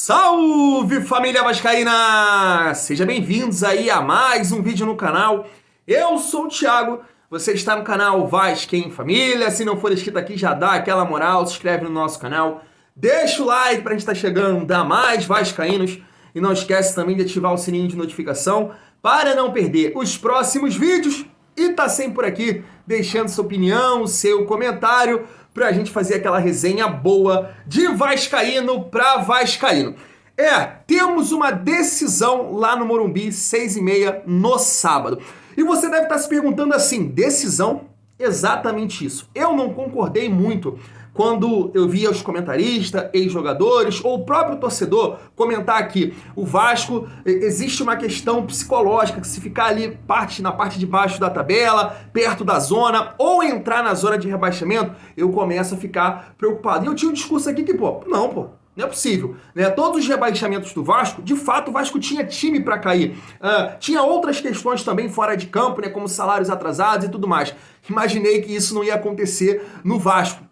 Salve, família vascaína! Sejam bem-vindos aí a mais um vídeo no canal. Eu sou o Thiago, você está no canal Vasco em Família. Se não for inscrito aqui, já dá aquela moral, se inscreve no nosso canal. Deixa o like pra gente estar chegando a mais vascaínos. E não esquece também de ativar o sininho de notificação para não perder os próximos vídeos. E tá sempre por aqui, deixando sua opinião, seu comentário, pra gente fazer aquela resenha boa de vascaíno pra vascaíno. Temos uma decisão lá no Morumbi, 6h30 no sábado. E você deve estar se perguntando assim, decisão? Exatamente isso. Eu não concordei muito quando eu via os comentaristas, ex-jogadores ou o próprio torcedor comentar aqui, o Vasco, existe uma questão psicológica, que se ficar ali na parte de baixo da tabela, perto da zona, ou entrar na zona de rebaixamento, eu começo a ficar preocupado. E eu tinha um discurso aqui que, não é possível, né? Todos os rebaixamentos do Vasco, de fato, o Vasco tinha time para cair. Tinha outras questões também fora de campo, né? Como salários atrasados e tudo mais. Imaginei que isso não ia acontecer no Vasco.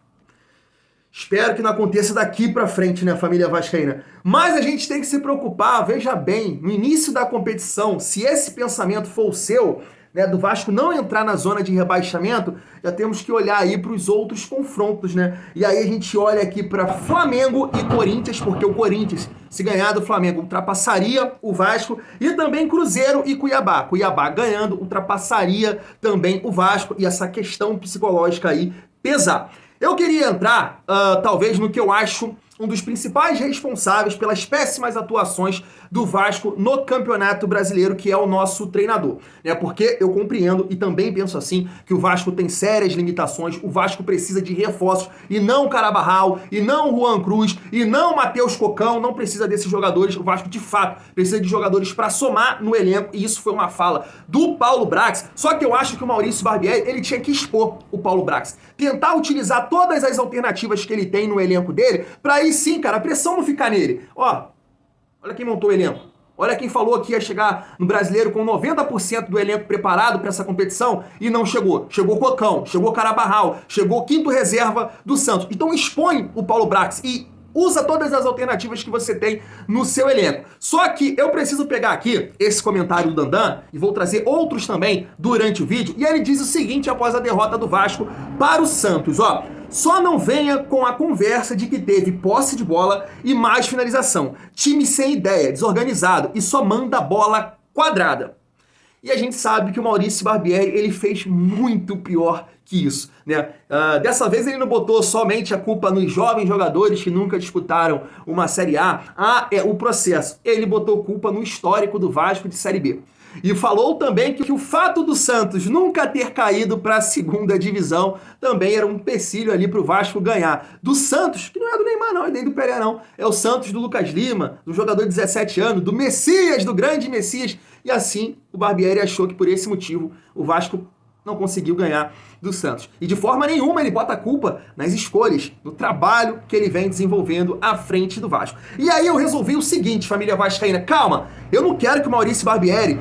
Espero que não aconteça daqui pra frente, né, família vascaína? Mas a gente tem que se preocupar, veja bem, no início da competição, se esse pensamento for o seu, né, do Vasco não entrar na zona de rebaixamento, já temos que olhar aí para os outros confrontos, né? E aí a gente olha aqui para Flamengo e Corinthians, porque o Corinthians, se ganhar do Flamengo, ultrapassaria o Vasco, e também Cruzeiro e Cuiabá. Cuiabá ganhando, ultrapassaria também o Vasco, e essa questão psicológica aí pesar. Eu queria entrar, talvez, no que eu acho um dos principais responsáveis pelas péssimas atuações do Vasco no Campeonato Brasileiro, que é o nosso treinador, né? Porque eu compreendo e também penso assim, que o Vasco tem sérias limitações, o Vasco precisa de reforços, e não Carabarral, e não Juan Cruz, e não Matheus Cocão, não precisa desses jogadores. O Vasco, de fato, precisa de jogadores para somar no elenco, e isso foi uma fala do Paulo Brax. Só que eu acho que o Maurício Barbieri, ele tinha que expor o Paulo Brax, tentar utilizar todas as alternativas que ele tem no elenco dele, para aí sim, cara, a pressão não ficar nele. Olha quem montou o elenco. Olha quem falou que ia chegar no Brasileiro com 90% do elenco preparado para essa competição e não chegou. Chegou Cocão, chegou Carabarral, chegou quinto reserva do Santos. Então expõe o Paulo Brax e usa todas as alternativas que você tem no seu elenco. Só que eu preciso pegar aqui esse comentário do Dandan e vou trazer outros também durante o vídeo. E ele diz o seguinte após a derrota do Vasco para o Santos, só não venha com a conversa de que teve posse de bola e mais finalização. Time sem ideia, desorganizado e só manda bola quadrada. E a gente sabe que o Maurício Barbieri, ele fez muito pior que isso, né? Dessa vez ele não botou somente a culpa nos jovens jogadores que nunca disputaram uma Série A. O processo. Ele botou culpa no histórico do Vasco de Série B. E falou também que o fato do Santos nunca ter caído para a segunda divisão também era um empecilho ali para o Vasco ganhar. Do Santos, que não é do Neymar não, e nem do Pelé não, é o Santos do Lucas Lima, do jogador de 17 anos, do Messias, do grande Messias. E assim o Barbieri achou que por esse motivo o Vasco não conseguiu ganhar do Santos. E de forma nenhuma ele bota a culpa nas escolhas, no trabalho que ele vem desenvolvendo à frente do Vasco. E aí eu resolvi o seguinte, família vascaína, calma, eu não quero que o Maurício Barbieri,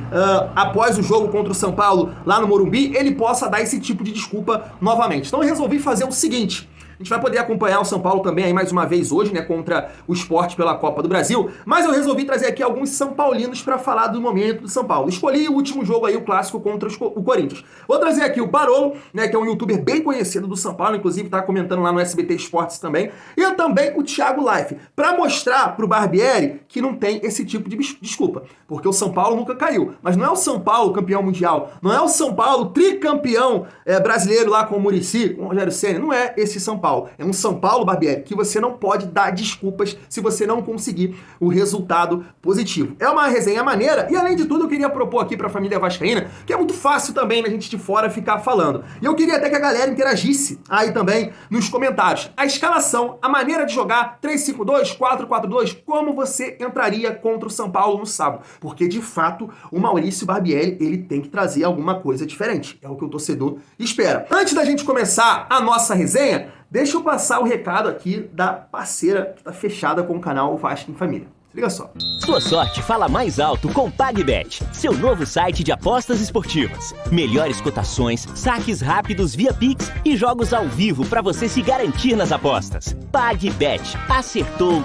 após o jogo contra o São Paulo lá no Morumbi, ele possa dar esse tipo de desculpa novamente. Então eu resolvi fazer o seguinte. A gente vai poder acompanhar o São Paulo também aí mais uma vez hoje, né, contra o Sport pela Copa do Brasil, mas eu resolvi trazer aqui alguns São Paulinos para falar do momento do São Paulo. Escolhi o último jogo aí, o clássico contra o Corinthians. Vou trazer aqui o Barolo, né, que é um youtuber bem conhecido do São Paulo, inclusive tá comentando lá no SBT Esportes também, e também o Thiago Life, para mostrar pro Barbieri que não tem esse tipo de desculpa, porque o São Paulo nunca caiu, mas não é o São Paulo campeão mundial, não é o São Paulo tricampeão brasileiro lá com o Muricy, com o Rogério Ceni, não é esse São Paulo. É um São Paulo, Barbieri, que você não pode dar desculpas se você não conseguir o resultado positivo. É uma resenha maneira e, além de tudo, eu queria propor aqui para a família vascaína, que é muito fácil também a gente de fora ficar falando. E eu queria até que a galera interagisse aí também nos comentários. A escalação, a maneira de jogar, 3-5-2, 4-4-2, como você entraria contra o São Paulo no sábado. Porque, de fato, o Maurício Barbieri, ele tem que trazer alguma coisa diferente. É o que o torcedor espera. Antes da gente começar a nossa resenha, deixa eu passar o recado aqui da parceira que está fechada com o canal Vasco em Família. Se liga só. Sua sorte fala mais alto com PagBet, seu novo site de apostas esportivas. Melhores cotações, saques rápidos via Pix e jogos ao vivo para você se garantir nas apostas. PagBet. Acertou,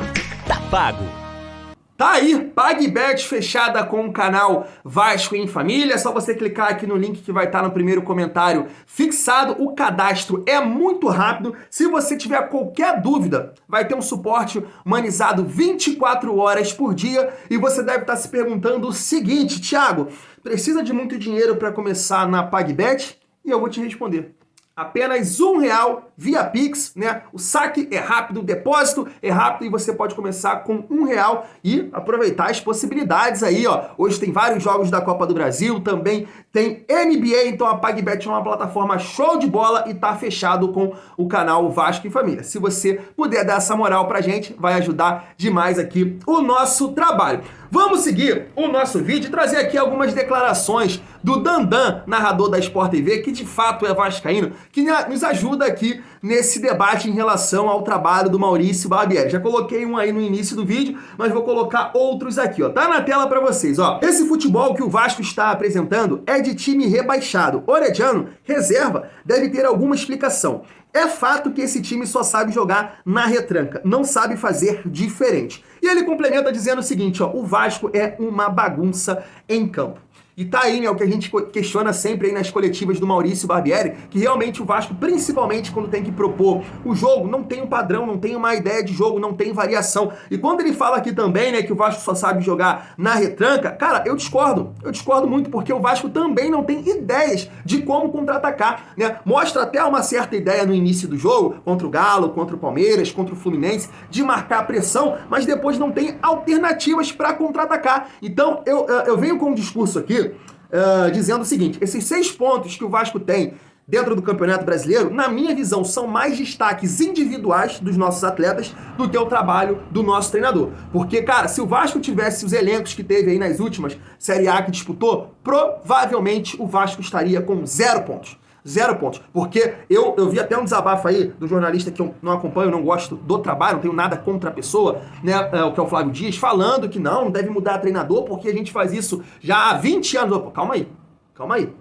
tá pago. Tá aí, PagBet fechada com o canal Vasco em Família. É só você clicar aqui no link que vai estar no primeiro comentário fixado. O cadastro é muito rápido. Se você tiver qualquer dúvida, vai ter um suporte humanizado 24 horas por dia. E você deve estar se perguntando o seguinte: Thiago, precisa de muito dinheiro para começar na PagBet? E eu vou te responder. Apenas R$1 via Pix, né? O saque é rápido, o depósito é rápido e você pode começar com R$1 e aproveitar as possibilidades aí, ó. Hoje tem vários jogos da Copa do Brasil, também tem NBA, então a PagBet é uma plataforma show de bola e tá fechado com o canal Vasco em Família. Se você puder dar essa moral pra gente, vai ajudar demais aqui o nosso trabalho. Vamos seguir o nosso vídeo e trazer aqui algumas declarações do Dandan, narrador da Sport TV, que de fato é vascaíno, que nos ajuda aqui nesse debate em relação ao trabalho do Maurício Barbieri. Já coloquei um aí no início do vídeo, mas vou colocar outros aqui, ó. Tá na tela pra vocês, ó. Esse futebol que o Vasco está apresentando é de time rebaixado. Orediano, reserva, deve ter alguma explicação. É fato que esse time só sabe jogar na retranca, não sabe fazer diferente. E ele complementa dizendo o seguinte, ó, o Vasco é uma bagunça em campo. E tá aí, né, o que a gente questiona sempre aí nas coletivas do Maurício Barbieri, que realmente o Vasco, principalmente quando tem que propor o jogo, não tem um padrão, não tem uma ideia de jogo, não tem variação. E quando ele fala aqui também, né, que o Vasco só sabe jogar na retranca, cara, eu discordo muito, porque o Vasco também não tem ideias de como contra-atacar, né? Mostra até uma certa ideia no início do jogo, contra o Galo, contra o Palmeiras, contra o Fluminense, de marcar a pressão, mas depois não tem alternativas para contra-atacar. Então, eu venho com um discurso aqui, dizendo o seguinte: esses 6 pontos que o Vasco tem dentro do Campeonato Brasileiro, na minha visão, são mais destaques individuais dos nossos atletas do que o trabalho do nosso treinador. Porque, cara, se o Vasco tivesse os elencos que teve aí nas últimas Série A que disputou, provavelmente o Vasco estaria com 0 pontos. 0 pontos. Porque eu vi até um desabafo aí do jornalista que eu não acompanho, não gosto do trabalho, não tenho nada contra a pessoa, né, o que é o Flávio Dias, falando que não deve mudar treinador porque a gente faz isso já há 20 anos. Pô, calma aí.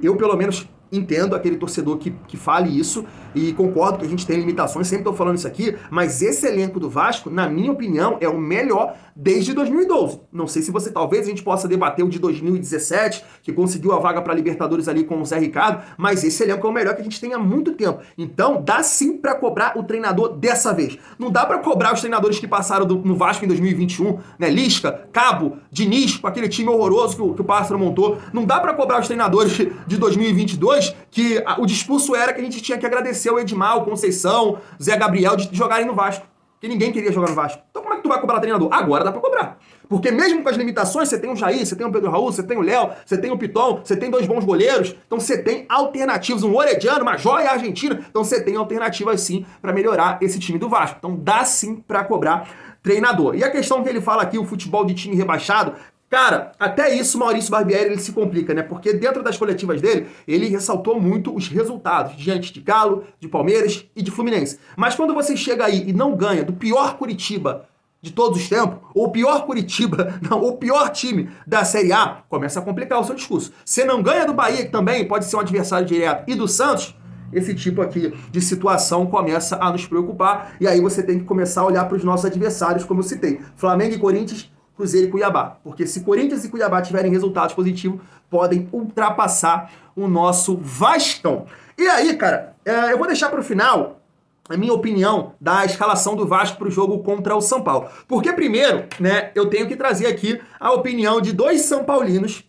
Eu pelo menos entendo aquele torcedor que fale isso e concordo que a gente tem limitações, sempre estou falando isso aqui, mas esse elenco do Vasco, na minha opinião, é o melhor desde 2012. Não sei se talvez a gente possa debater o de 2017, que conseguiu a vaga para Libertadores ali com o Zé Ricardo, mas esse elenco é o melhor que a gente tem há muito tempo. Então, dá sim para cobrar o treinador dessa vez. Não dá para cobrar os treinadores que passaram no Vasco em 2021, né? Lisca, Cabo, Diniz, com aquele time horroroso que o Pássaro montou. Não dá para cobrar os treinadores de 2022, que o discurso era que a gente tinha que agradecer o Edmar, o Conceição, Zé Gabriel de jogarem no Vasco. Que ninguém queria jogar no Vasco. Então como é que tu vai cobrar treinador? Agora dá pra cobrar. Porque mesmo com as limitações, você tem o Jair, você tem o Pedro Raul, você tem o Léo, você tem o Piton, você tem 2 bons goleiros, então você tem alternativas, um Orediano, uma joia argentina, então você tem alternativas sim pra melhorar esse time do Vasco. Então dá sim pra cobrar treinador. E a questão que ele fala aqui, o futebol de time rebaixado, cara, até isso o Maurício Barbieri ele se complica, né? Porque dentro das coletivas dele, ele ressaltou muito os resultados diante de Galo, de Palmeiras e de Fluminense. Mas quando você chega aí e não ganha do pior Curitiba de todos os tempos, ou o pior Curitiba, não, o pior time da Série A, começa a complicar o seu discurso. Você não ganha do Bahia, que também pode ser um adversário direto, e do Santos, esse tipo aqui de situação começa a nos preocupar, e aí você tem que começar a olhar para os nossos adversários, como eu citei, Flamengo e Corinthians, Cruzeiro e Cuiabá. Porque se Corinthians e Cuiabá tiverem resultados positivos, podem ultrapassar o nosso Vascão. E aí, cara, eu vou deixar para o final a minha opinião da escalação do Vasco para o jogo contra o São Paulo. Porque primeiro, né, eu tenho que trazer aqui a opinião de 2 São Paulinos,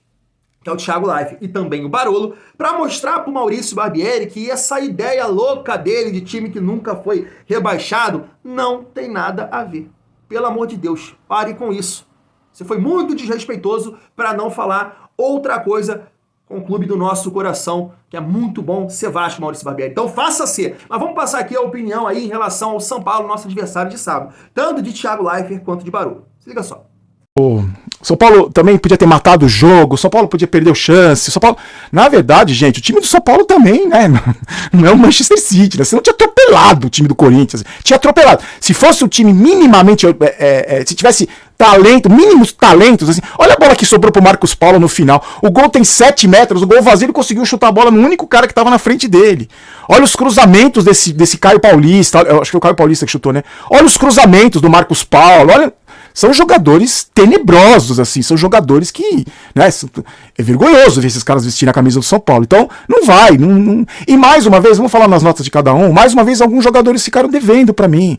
que é o Thiago Life e também o Barolo, para mostrar para o Maurício Barbieri que essa ideia louca dele de time que nunca foi rebaixado não tem nada a ver. Pelo amor de Deus, pare com isso. Você foi muito desrespeitoso para não falar outra coisa com o clube do nosso coração, que é muito bom ser Vasco, Maurício Barbieri. Então faça ser. Mas vamos passar aqui a opinião aí em relação ao São Paulo, nosso adversário de sábado. Tanto de Thiago Leifert quanto de Barolo. Se liga só. O São Paulo também podia ter matado o jogo, o São Paulo podia perder o chance. São Paulo... Na verdade, gente, o time do São Paulo também, né? Não é o Manchester City, né? Você não tinha atropelado o time do Corinthians. Tinha atropelado. Se fosse um time minimamente... se tivesse talento, mínimos talentos, assim. Olha a bola que sobrou pro Marcos Paulo no final. O gol tem 7 metros, o gol vazio, ele conseguiu chutar a bola no único cara que tava na frente dele. Olha os cruzamentos desse Caio Paulista. Eu acho que foi o Caio Paulista que chutou, né? Olha os cruzamentos do Marcos Paulo. Olha... são jogadores tenebrosos, assim, são jogadores que, né, é vergonhoso ver esses caras vestirem a camisa do São Paulo. Então, não vai, E mais uma vez, vamos falar nas notas de cada um, mais uma vez alguns jogadores ficaram devendo pra mim.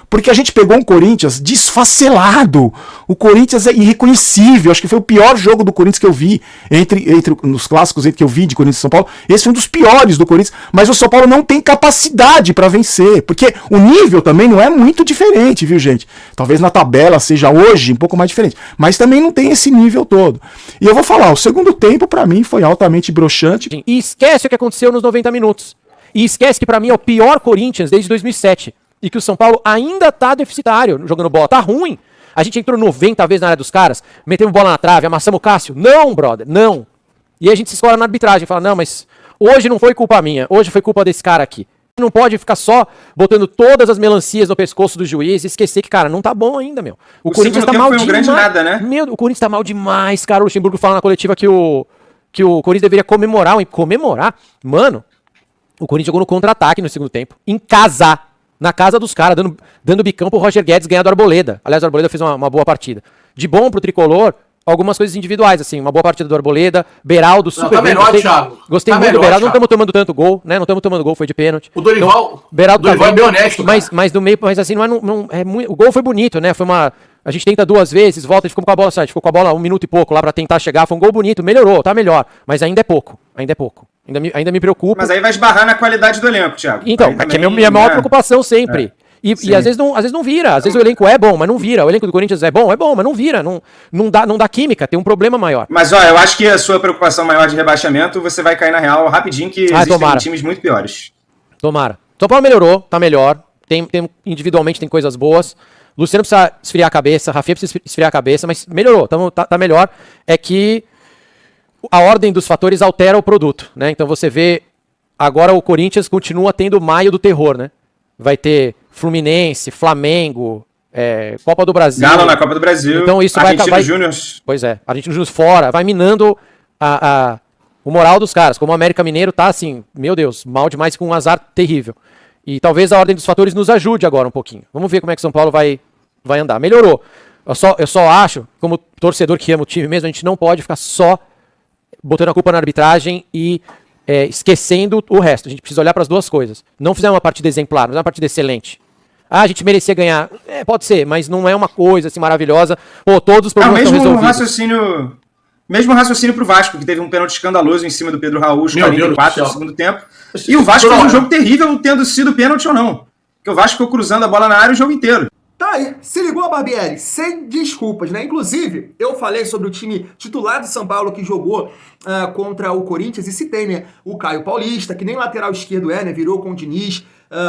Porque a gente pegou um Corinthians desfacelado. O Corinthians é irreconhecível. Acho que foi o pior jogo do Corinthians que eu vi nos clássicos que eu vi de Corinthians e São Paulo. Esse foi um dos piores do Corinthians. Mas o São Paulo não tem capacidade para vencer. Porque o nível também não é muito diferente, viu, gente? Talvez na tabela seja hoje um pouco mais diferente. Mas também não tem esse nível todo. E eu vou falar, o segundo tempo para mim foi altamente broxante. E esquece o que aconteceu nos 90 minutos. E esquece que para mim é o pior Corinthians desde 2007. E que o São Paulo ainda tá deficitário jogando bola. Tá ruim. A gente entrou 90 vezes na área dos caras, metemos bola na trave, amassamos o Cássio. Não, brother, não. E aí a gente se escola na arbitragem, fala, não, mas hoje não foi culpa minha, hoje foi culpa desse cara aqui. Não pode ficar só botando todas as melancias no pescoço do juiz e esquecer que, cara, não tá bom ainda, meu. O Corinthians tá mal demais. Nada, né? Meu, o Corinthians tá mal demais, cara. O Luxemburgo fala na coletiva que o Corinthians deveria comemorar. Comemorar? Mano, o Corinthians jogou no contra-ataque no segundo tempo. Em casa. Na casa dos caras, dando bicão pro Roger Guedes ganhar do Arboleda. Aliás, o Arboleda fez uma boa partida. De bom pro Tricolor, algumas coisas individuais, assim. Uma boa partida do Arboleda, Beraldo, super tá bem. Melhor, Thiago. Gostei tá muito melhor, do Beraldo. Thiago. Não estamos tomando tanto gol, né? Não estamos tomando gol, foi de pênalti. O Dorival, então, Beraldo é bem honesto, mas no meio, mas assim, não é muito, o gol foi bonito, né? Foi uma... A gente tenta 2 vezes, volta e ficou com a bola, sai. Ficou com a bola 1 minuto e pouco lá pra tentar chegar. Foi um gol bonito, melhorou, tá melhor. Mas ainda é pouco, Ainda me preocupa. Mas aí vai esbarrar na qualidade do elenco, Thiago. Então, que é a minha maior preocupação sempre. E às vezes não vira. Às vezes o elenco é bom, mas não vira. O elenco do Corinthians é bom, mas não vira. Não dá química, tem um problema maior. Mas, ó, eu acho que a sua preocupação maior de rebaixamento, você vai cair na real rapidinho, que existem times muito piores. Tomara. São Paulo melhorou, tá melhor. Individualmente tem coisas boas. Luciano precisa esfriar a cabeça, Rafinha precisa esfriar a cabeça, mas melhorou, tá melhor. É que a ordem dos fatores altera o produto, né? Então você vê, agora o Corinthians continua tendo o maio do terror, né? Vai ter Fluminense, Flamengo, Copa do Brasil. Galo na Copa do Brasil. Então isso Argentino Júnior. Pois é, Argentino Júnior fora, vai minando o moral dos caras. Como o América Mineiro tá assim, meu Deus, mal demais, com um azar terrível. E talvez a ordem dos fatores nos ajude agora um pouquinho. Vamos ver como é que São Paulo vai andar. Melhorou. Eu só acho, como torcedor que ama o time mesmo, a gente não pode ficar só botando a culpa na arbitragem e esquecendo o resto. A gente precisa olhar para as duas coisas. Não fizemos uma partida exemplar, não fizemos uma partida excelente. A gente merecia ganhar. Pode ser, mas não é uma coisa assim maravilhosa. Pô, todos os problemas estão resolvidos. Mesmo raciocínio pro Vasco, que teve um pênalti escandaloso em cima do Pedro Raul, os 44 no segundo tempo. E o Vasco fez um jogo terrível, tendo sido pênalti ou não. Porque o Vasco ficou cruzando a bola na área o jogo inteiro. Tá aí, se ligou, Barbieri? Sem desculpas, né? Inclusive, eu falei sobre o time titular do São Paulo que jogou contra o Corinthians e citei, né? O Caio Paulista, que nem lateral esquerdo né? Virou com o Diniz,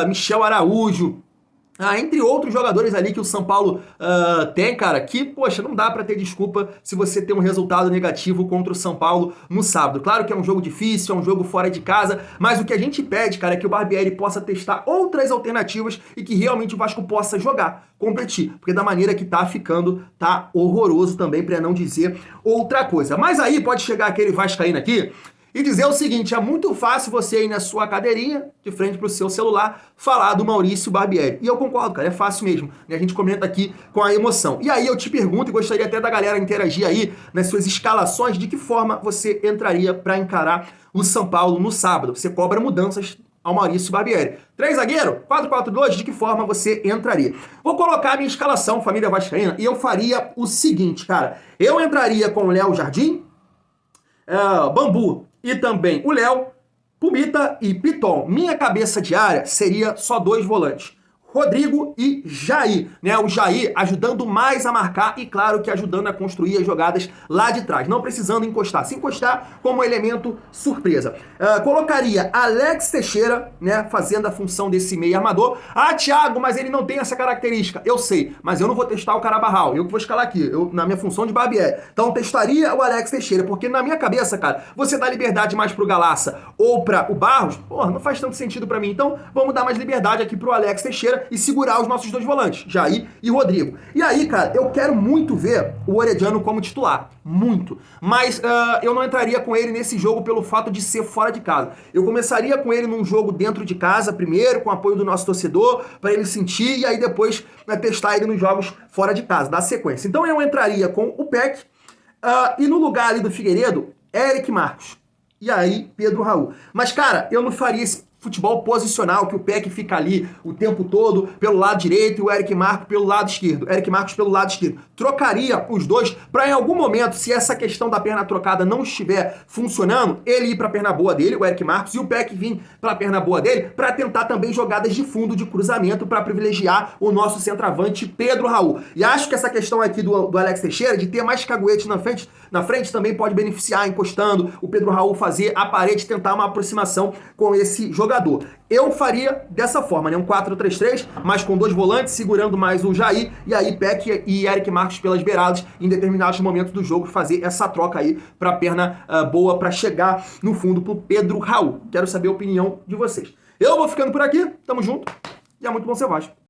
Michel Araújo, entre outros jogadores ali que o São Paulo tem, cara, que, poxa, não dá pra ter desculpa se você tem um resultado negativo contra o São Paulo no sábado. Claro que é um jogo difícil, é um jogo fora de casa, mas o que a gente pede, cara, é que o Barbieri possa testar outras alternativas e que realmente o Vasco possa jogar, competir, porque da maneira que tá ficando, tá horroroso também, pra não dizer outra coisa. Mas aí pode chegar aquele vascaíno aqui e dizer o seguinte, é muito fácil você ir na sua cadeirinha, de frente pro seu celular, falar do Maurício Barbieri. E eu concordo, cara, é fácil mesmo. Né? A gente comenta aqui com a emoção. E aí eu te pergunto, e gostaria até da galera interagir aí nas suas escalações, de que forma você entraria para encarar o São Paulo no sábado. Você cobra mudanças ao Maurício Barbieri. 3 zagueiro, 4-4-2, de que forma você entraria? Vou colocar a minha escalação, família vascaína, e eu faria o seguinte, cara. Eu entraria com o Léo Jardim, Bambu, e também o Léo, Pumita e Piton. Minha cabeça de área seria só 2 volantes. Rodrigo e Jair, né? O Jair ajudando mais a marcar e, claro, que ajudando a construir as jogadas lá de trás, não precisando encostar. Se encostar como elemento surpresa. Colocaria Alex Teixeira, né? Fazendo a função desse meio armador. Thiago, mas ele não tem essa característica. Eu sei, mas eu não vou testar o Carabarral. Eu que vou escalar aqui, na minha função de Barbieri. Então, testaria o Alex Teixeira, porque na minha cabeça, cara, você dá liberdade mais pro Galaça ou para o Barros, porra, não faz tanto sentido para mim. Então, vamos dar mais liberdade aqui pro Alex Teixeira. Teixeira e segurar os nossos dois volantes, Jair e Rodrigo. E aí, cara, eu quero muito ver o Orediano como titular, muito. Mas eu não entraria com ele nesse jogo pelo fato de ser fora de casa. Eu começaria com ele num jogo dentro de casa primeiro, com o apoio do nosso torcedor, para ele sentir, e aí depois testar ele nos jogos fora de casa, dar sequência. Então eu entraria com o Peck, e no lugar ali do Figueiredo, Eric Marcos. E aí, Pedro Raul. Mas, cara, eu não faria esse futebol posicional, que o Peck fica ali o tempo todo pelo lado direito e o Eric Marcos pelo lado esquerdo. Eric Marcos pelo lado esquerdo. Trocaria os dois para em algum momento, se essa questão da perna trocada não estiver funcionando, ele ir para a perna boa dele, o Eric Marcos, e o Peck vir para a perna boa dele, para tentar também jogadas de fundo de cruzamento para privilegiar o nosso centroavante Pedro Raul. E acho que essa questão aqui do Alex Teixeira, de ter mais caguete na frente também pode beneficiar, encostando o Pedro Raul, fazer a parede, tentar uma aproximação com esse jogador. Eu faria dessa forma, né? Um 4-3-3, mas com dois volantes, segurando mais o Jair, e aí Peck e Eric Marcos pelas beiradas, em determinados momentos do jogo, fazer essa troca aí pra perna boa, pra chegar no fundo pro Pedro Raul. Quero saber a opinião de vocês. Eu vou ficando por aqui, tamo junto, e é muito bom ser Vasco.